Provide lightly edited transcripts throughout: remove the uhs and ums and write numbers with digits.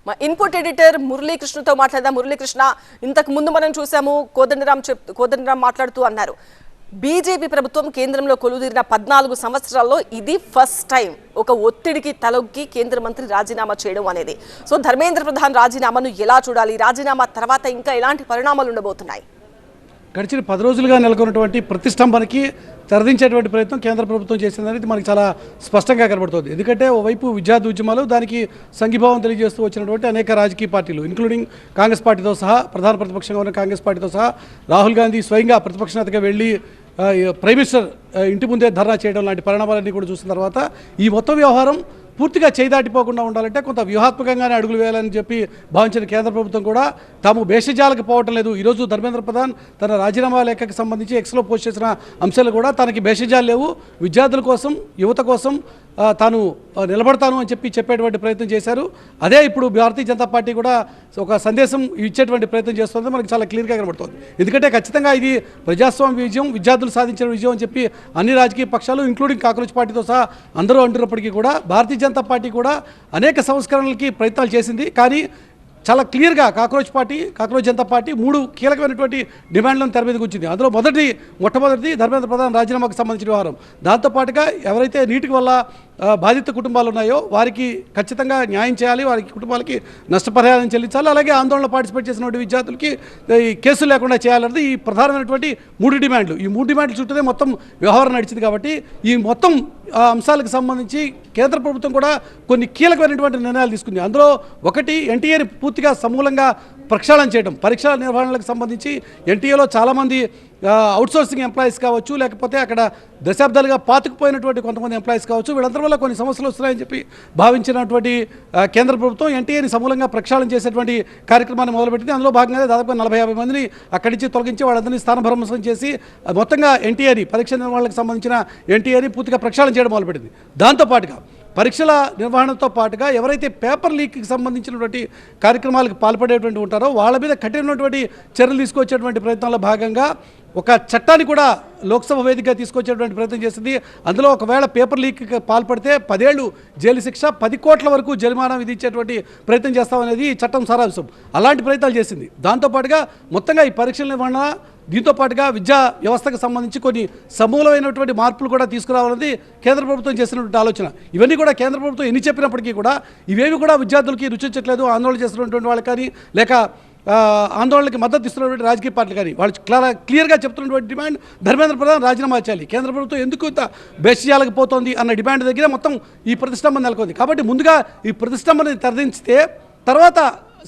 మా input editor మురళీకృష్ణతో మాట్లాడదాం. మురళీకృష్ణ, ఇంతకు ముందు మనం చూసాము కోదండరాం మాట్లాడుతూ అన్నారు, బీజేపీ ప్రభుత్వం కేంద్రంలో కొలువుదీరిన 14 సంవత్సరాల్లో ఇది ఫస్ట్ టైం ఒక ఒత్తిడికి తలొగ్గి కేంద్ర మంత్రి రాజీనామా చేయడం అనేది. సో ధర్మేంద్ర ప్రధాన్ రాజీనామాను ఎలా చూడాలి? రాజీనామా తర్వాత ఇంకా ఎలాంటి పరిణామాలు ఉండబోతున్నాయి? గడిచిన 10 రోజులుగా నెలకొన్నటువంటి ప్రతిష్టంభనకి తెరదించేటువంటి ప్రయత్నం కేంద్ర ప్రభుత్వం చేసిందనేది మనకి చాలా స్పష్టంగా కనబడుతుంది. ఎందుకంటే ఓవైపు విద్యార్థి ఉద్యమాలు, దానికి సంఘీభావం తెలియజేస్తూ వచ్చినటువంటి అనేక రాజకీయ పార్టీలు, ఇంక్లూడింగ్ కాంగ్రెస్ పార్టీతో సహా, ప్రధాన ప్రతిపక్షంగా ఉన్న కాంగ్రెస్ పార్టీతో సహా రాహుల్ గాంధీ స్వయంగా ప్రతిపక్ష నేతగా వెళ్ళి ప్రైమ్ మినిస్టర్ ఇంటి ముందే ధర్నా చేయడం లాంటి పరిణామాలన్నీ కూడా చూసిన తర్వాత ఈ మొత్తం వ్యవహారం పూర్తిగా చేదాటిపోకుండా ఉండాలంటే కొంత వ్యూహాత్మకంగానే అడుగులు వేయాలని చెప్పి భావించిన కేంద్ర ప్రభుత్వం కూడా తాము భేషజాలకు పోవటం లేదు. ఈరోజు ధర్మేంద్ర ప్రధాన్ తన రాజీనామా లేఖకు సంబంధించి ఎక్స్లో పోస్ట్ చేసిన అంశాలు కూడా తనకి భేషజాలు లేవు, విద్యార్థుల కోసం, యువత కోసం తాను నిలబడతాను అని చెప్పేటువంటి ప్రయత్నం చేశారు. అదే ఇప్పుడు భారతీయ జనతా పార్టీ కూడా ఒక సందేశం ఇచ్చేటువంటి ప్రయత్నం చేస్తుంది, మనకి చాలా క్లియర్గా కనబడుతుంది. ఎందుకంటే ఖచ్చితంగా ఇది ప్రజాస్వామ్య విజయం, విద్యార్థులు సాధించిన విజయం అని చెప్పి అన్ని రాజకీయ పక్షాలు ఇంక్లూడింగ్ కాక్రోచ్ పార్టీతో సహా అందరూ అంటున్నప్పటికీ కూడా భారతీయ జనతా పార్టీ కూడా అనేక సంస్కరణలకి ప్రయత్నాలు చేసింది. కానీ చాలా క్లియర్గా కాక్రోచ్ జనతా పార్టీ 3 కీలకమైనటువంటి డిమాండ్లను తెర మీదకి వచ్చింది. అందులో మొట్టమొదటిది ధర్మేంద్ర ప్రధాన్ రాజీనామాకు సంబంధించిన వ్యవహారం. దాంతోపాటుగా ఎవరైతే నీటికి వల్ల బాధిత కుటుంబాలు ఉన్నాయో వారికి ఖచ్చితంగా న్యాయం చేయాలి, వారికి కుటుంబాలకి నష్టపరిహారం చెల్లించాలి, అలాగే ఆందోళనలో పార్టిసిపేట్ చేసినటువంటి విద్యార్థులకి ఈ కేసులు లేకుండా చేయాలన్నది ఈ ప్రధానమైనటువంటి 3 డిమాండ్లు. ఈ 3 డిమాండ్లు చుట్టూనే మొత్తం వ్యవహారం నడిచింది. కాబట్టి ఈ మొత్తం అంశాలకు సంబంధించి కేంద్ర ప్రభుత్వం కూడా కొన్ని కీలకమైనటువంటి నిర్ణయాలు తీసుకుంది. అందులో ఒకటి, ఎన్టీఏని పూర్తిగా సమూలంగా ప్రక్షాళన చేయడం. పరీక్షల నిర్వహణలకు సంబంధించి ఎన్టీఏలో చాలామంది అవుట్సోర్సింగ్ ఎంప్లాయీస్ కావచ్చు, లేకపోతే అక్కడ దశాబ్దాలుగా పాతుకుపోయినటువంటి కొంతమంది ఎంప్లాయీస్ కావచ్చు, వీళ్ళందరి వల్ల కొన్ని సమస్యలు వస్తున్నాయని చెప్పి భావించినటువంటి కేంద్ర ప్రభుత్వం ఎన్టీఏని సమూలంగా ప్రక్షాళన చేసేటువంటి కార్యక్రమాన్ని మొదలుపెట్టింది. అందులో భాగంగా దాదాపు 40-50 మందిని అక్కడి నుంచి తొలగించి వాళ్ళందరినీ స్థానభ్రంశం చేసి మొత్తంగా ఎన్టీఏని, పరీక్ష నిర్వహణకు సంబంధించిన ఎన్టీఏని పూర్తిగా ప్రక్షాళన చేయడం మొదలుపెట్టింది. దాంతోపాటుగా పరీక్షల నిర్వహణతో పాటుగా ఎవరైతే పేపర్ లీక్కి సంబంధించినటువంటి కార్యక్రమాలకు పాల్పడేటువంటి ఉంటారో వాళ్ళ మీద కఠినటువంటి చర్యలు తీసుకొచ్చేటువంటి ప్రయత్నంలో భాగంగా ఒక చట్టాన్ని కూడా లోక్సభ వేదికగా తీసుకొచ్చేటువంటి ప్రయత్నం చేసింది. అందులో ఒకవేళ పేపర్ లీక్కి పాల్పడితే 10 ఏళ్ళు జైలు శిక్ష, 10 కోట్ల వరకు జరిమానా విధించేటువంటి ప్రయత్నం చేస్తామనేది ఈ చట్టం సారాంశం. అలాంటి ప్రయత్నాలు చేసింది. దాంతోపాటుగా మొత్తంగా ఈ పరీక్షల నిర్వహణ, దీంతో పాటుగా విద్యా వ్యవస్థకు సంబంధించి కొన్ని సమూలమైనటువంటి మార్పులు కూడా తీసుకురావాలన్నది కేంద్ర ప్రభుత్వం చేసినటువంటి ఆలోచన. ఇవన్నీ కూడా కేంద్ర ప్రభుత్వం ఎన్ని చెప్పినప్పటికీ కూడా ఇవేవి కూడా విద్యార్థులకి రుచించట్లేదు. ఆందోళన చేస్తున్నటువంటి వాళ్ళకి కానీ, లేక ఆందోళనకి మద్దతు ఇస్తున్నటువంటి రాజకీయ పార్టీలు కానీ వాళ్ళు క్లియర్గా చెప్తున్నటువంటి డిమాండ్ ధర్మేంద్ర ప్రధాన్ రాజీనామా చేయాలి. కేంద్ర ప్రభుత్వం ఎందుకు ఇంత బేషజాలకు పోతోంది అన్న డిమాండ్ దగ్గర మొత్తం ఈ ప్రతిష్టంభన నెలకొంది. కాబట్టి ముందుగా ఈ ప్రతిష్టంభనని తెరదించితే తర్వాత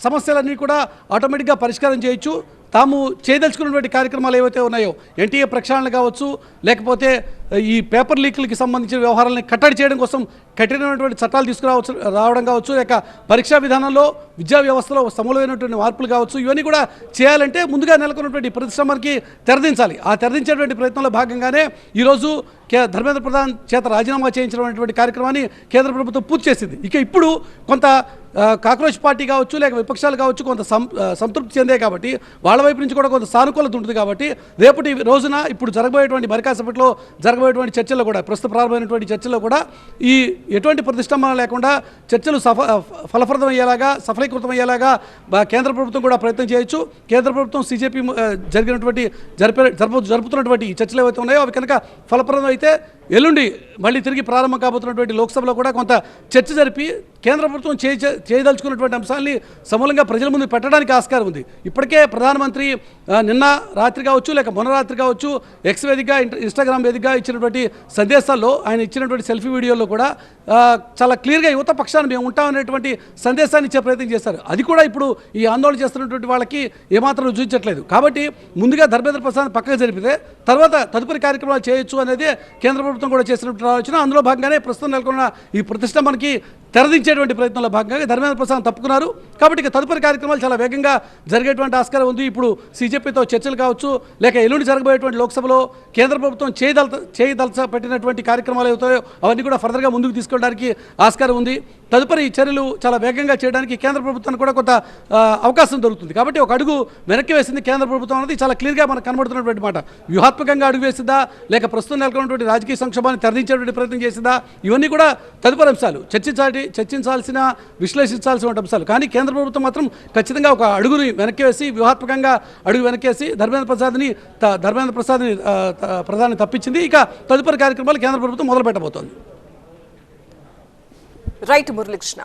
సమస్యలన్నీ కూడా ఆటోమేటిక్గా పరిష్కారం చేయొచ్చు. తాము చేయదలుచుకున్నటువంటి కార్యక్రమాలు ఏవైతే ఉన్నాయో, ఎన్టీఏ ప్రక్షాళన కావచ్చు, లేకపోతే ఈ పేపర్ లీకులకి సంబంధించిన వ్యవహారాలని కట్టడి చేయడం కోసం కఠినమైనటువంటి చట్టాలు రావడం కావచ్చు, లేక పరీక్షా విధానంలో, విద్యా వ్యవస్థలో సమూలమైనటువంటి మార్పులు కావచ్చు, ఇవన్నీ కూడా చేయాలంటే ముందుగా నెలకొన్నటువంటి ప్రతిష్టంభనకి తెరదించాలి. ఆ తెరదించేటువంటి ప్రయత్నంలో భాగంగానే ఈరోజు ధర్మేంద్ర ప్రధాన్ చేత రాజీనామా చేయించినటువంటి కార్యక్రమాన్ని కేంద్ర ప్రభుత్వం పూర్తి చేసింది. ఇక ఇప్పుడు కొంత కాక్రోచ్ పార్టీ కావచ్చు, లేక విపక్షాలు కావచ్చు కొంత సంతృప్తి చెందే కాబట్టి వాళ్ళ వైపు నుంచి కూడా కొంత సానుకూలత ఉంటుంది. కాబట్టి రేపటి రోజున ఇప్పుడు జరగబోయేటువంటి మరికాసేపట్లో జరగబోయేటువంటి చర్చల్లో కూడా, ప్రస్తుత ప్రారంభమైనటువంటి చర్చల్లో కూడా ఈ ఎటువంటి ప్రతిష్టంభన లేకుండా చర్చలు ఫలప్రదం అయ్యేలాగా, సఫలీకృతం అయ్యేలాగా కేంద్ర ప్రభుత్వం కూడా ప్రయత్నం చేయొచ్చు. కేంద్ర ప్రభుత్వం CJP జరుపుతున్నటువంటి ఈ చర్చలు ఏవైతే ఉన్నాయో అవి కనుక ఫలప్రదం అయితే ఎల్లుండి మళ్ళీ తిరిగి ప్రారంభం కాబోతున్నటువంటి లోక్సభలో కూడా కొంత చర్చ జరిపి కేంద్ర ప్రభుత్వం చేయదలుచుకున్నటువంటి అంశాన్ని సమూలంగా ప్రజల ముందు పెట్టడానికి ఆస్కారం ఉంది. ఇప్పటికే ప్రధానమంత్రి నిన్న రాత్రి కావచ్చు, లేక మొన్న రాత్రి కావచ్చు, ఎక్స్ వేదికగా, ఇన్స్టాగ్రామ్ వేదికగా ఇచ్చినటువంటి సందేశాల్లో, ఆయన ఇచ్చినటువంటి సెల్ఫీ వీడియోలో కూడా చాలా క్లియర్గా యువత పక్షాన్ని మేము ఉంటామనేటువంటి సందేశాన్ని ఇచ్చే ప్రయత్నం చేశారు. అది కూడా ఇప్పుడు ఈ ఆందోళన చేస్తున్నటువంటి వాళ్ళకి ఏమాత్రం రుచించట్లేదు. కాబట్టి ముందుగా ధర్మేంద్ర ప్రసాద్ పక్కకు జరిపితే తర్వాత తదుపరి కార్యక్రమాలు చేయొచ్చు అనేది కేంద్ర ప్రభుత్వం కూడా చేసినటువంటి ఆలోచన. అందులో భాగంగానే ప్రస్తుతం నెలకొన్న ఈ ప్రతిష్టంభనకి తెరదించేటువంటి ప్రయత్నంలో భాగంగా ధర్మేంద్ర ప్రసాద్ తప్పుకున్నారు. కాబట్టి ఇక తదుపరి కార్యక్రమాలు చాలా వేగంగా జరిగేటువంటి ఆస్కారం ఉంది. ఇప్పుడు CJPతో చర్చలు కావచ్చు, లేక ఎల్లుండి జరగబోయేటువంటి లోక్సభలో కేంద్ర ప్రభుత్వం చేయదలచ పెట్టినటువంటి కార్యక్రమాలు అవుతాయో అవన్నీ కూడా ఫర్దర్గా ముందుకు తీసుకోవడానికి ఆస్కారం ఉంది. తదుపరి చర్యలు చాలా వేగంగా చేయడానికి కేంద్ర ప్రభుత్వానికి కూడా కొంత అవకాశం దొరుకుతుంది. కాబట్టి ఒక అడుగు వెనక్కి వేసింది కేంద్ర ప్రభుత్వం అనేది చాలా క్లియర్గా మనకు కనబడుతున్నటువంటి మాట. వ్యూహాత్మకంగా అడుగు వేసిందా, లేక ప్రస్తుతం నెలకొన్నటువంటి రాజకీయ సంక్షోభాన్ని తరలించేటువంటి ప్రయత్నం చేసిందా, ఇవన్నీ కూడా తదుపరి అంశాలు, చర్చించాల్సిన విశ్లేషించాల్సిన అంశాలు. కానీ కేంద్ర ప్రభుత్వం మాత్రం ఖచ్చితంగా ఒక అడుగుని వెనక్కి వేసి, వ్యూహాత్మకంగా అడుగు వెనక్కి వేసి ధర్మేంద్ర ప్రసాద్ని తప్పించింది. ఇక తదుపరి కార్యక్రమాలు కేంద్ర ప్రభుత్వం మొదలు పెట్టబోతోంది. రైట్ మురళీకృష్ణ.